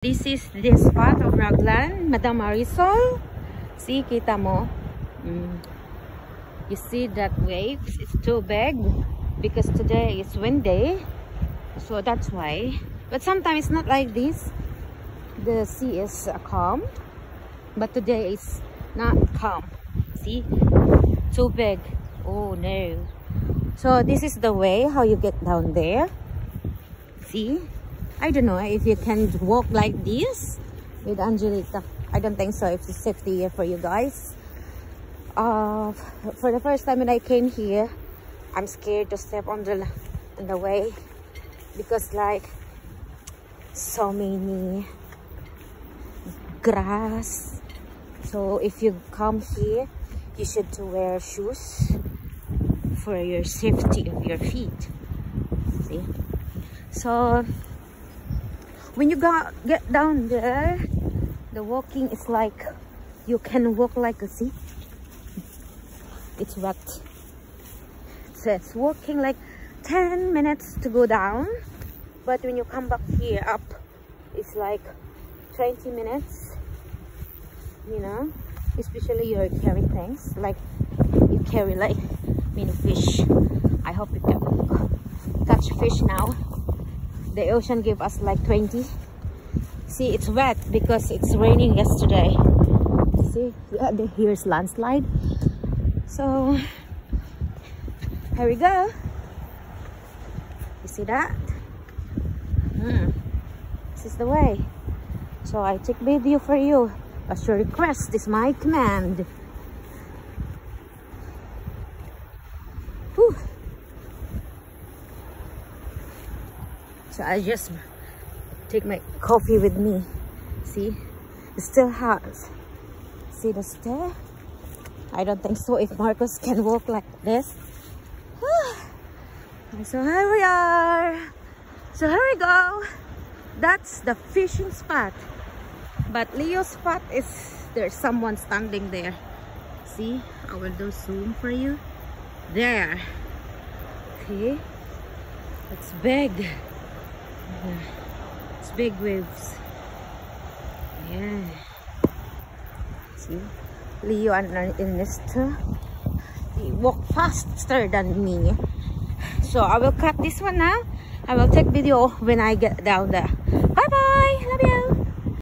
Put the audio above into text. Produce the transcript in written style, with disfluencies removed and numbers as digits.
This is the spot of Raglan, Madame Marisol. See, kita mo? You see that waves? It's too big because today is wind day, so that's why. But sometimes it's not like this. The sea is calm, but today is not calm. See, too big. Oh no! So this is the way how you get down there. See. I don't know if you can walk like this with Angelica. I don't think so. If it's safety for you guys. For the first time when I came here, I'm scared to step on the way because like so many grass. So if you come here, you should to wear shoes for your safety of your feet. See, so. When you get down there, the walking is like you can walk like a sea. It's wet. So it's walking like 10 minutes to go down, but when you come back here up, it's like 20 minutes. You know, especially you carry things like you carry like mini fish. I hope you can catch fish now. The ocean gave us like 20. See, it's wet because it's raining yesterday. See, yeah, here's landslide. So here we go. You see that? This is the way. So I take video for you. As your request is my command. Whew. So I just take my coffee with me. See, it's still hot. See the stair? I don't think so if Marcos can walk like this. So here we are. So here we go. That's the fishing spot. But Leo's spot is there's someone standing there. See, I will do zoom for you. There. Okay. It's big. It's big waves. Yeah. See, Leo and Ernesto, he walk faster than me. So I will cut this one now. I will take video when I get down there.